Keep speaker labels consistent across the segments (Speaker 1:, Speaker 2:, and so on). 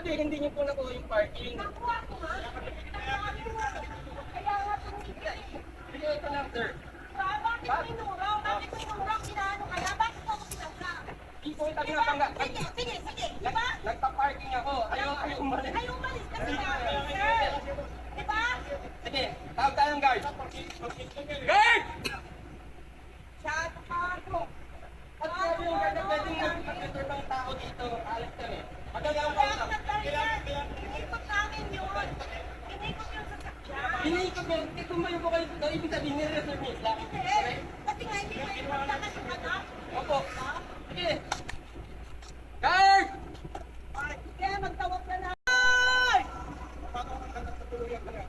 Speaker 1: Kasi hindi niyo po nakuha yung parking.
Speaker 2: Nakuha ko nga. Kaya nga tumigil.
Speaker 1: Sige, ito lang, sir.
Speaker 2: Bakit may nuraw? Bakit may nuraw? Kinaano ka na? Bakit mo ako pinagka?
Speaker 1: Hindi po ito pinapangga.
Speaker 2: Sige. Diba?
Speaker 1: Nagpa-parking ako. Ayaw umalis.
Speaker 2: Ayaw umalis kasi namin, sir. Diba?
Speaker 1: Sige, tawag tayo ng guard. Guard!
Speaker 2: Shadow ka mo.
Speaker 1: At sabi yung guard na pwedeng mag-reserve ang tao dito. Alis kami. Magagawa ko
Speaker 2: Kaya
Speaker 1: lang.
Speaker 2: nagtariyan. Inikot namin yun. Inikot yung sasakyan.
Speaker 1: Hiniikot niya. Kasi tumayo po kayo dito. Ibig sabihin, nire-reserve niya sila.
Speaker 2: Hindi. Kasi nga hindi kayo maglakas yung anak.
Speaker 1: Opo. Sige. Guard!
Speaker 2: Kaya magtawag na na.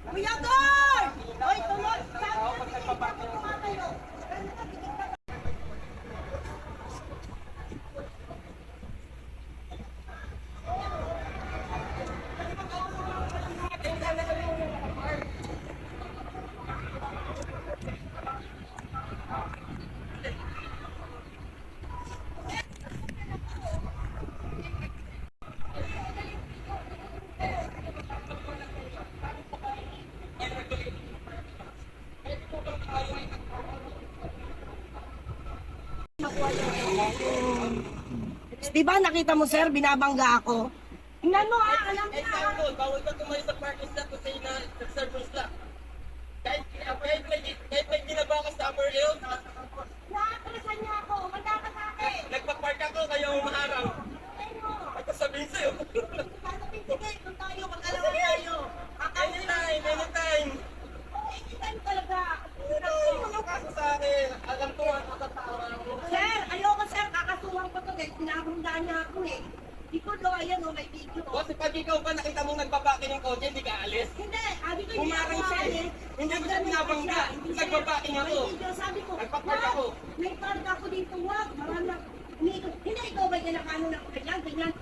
Speaker 2: Kuya Guard! Hoy, tuloy! Sabi na sige, bakit tumatayo? Di ba nakita mo sir, binabangga ako? Tingnan mo ha, alam mo na.
Speaker 1: Example, bawal ka tumayo sa parking slot kasi na-reserve yung slot. Kahit may ginaba ka sa Upper Hill,
Speaker 2: Naatrasan niya ako, umanda ka sa akin.
Speaker 1: nagpa-park ako, kaya umaharang.
Speaker 2: Ano?
Speaker 1: Ito sabihin sa'yo.
Speaker 2: Sasabihin, sige, kung tayo, mag-alawa tayo.
Speaker 1: Anytime.
Speaker 2: Anytime talaga.
Speaker 1: Ano kaso sa akin? Alam ko ano sa tao.
Speaker 2: Sir, ayoko sir, kakasuhan ko to guys. Pinabanggaan niya ako eh. Di ko do, ayan o, may video.
Speaker 1: Kasi pag ikaw ba nakita mong nagbabakin ng kotse, hindi ka alis?
Speaker 2: Hindi, sabi ko hindi
Speaker 1: Umarang
Speaker 2: ako
Speaker 1: siya eh.
Speaker 2: alis.
Speaker 1: Hindi ko siya binabangga. Nagbabaking ako.
Speaker 2: May video, sabi ko,
Speaker 1: Nagpa-park
Speaker 2: wag,
Speaker 1: ako.
Speaker 2: may park ako dito, wag. Marami na, hindi, ikaw ba ginakano na ako ganyan? Ganyan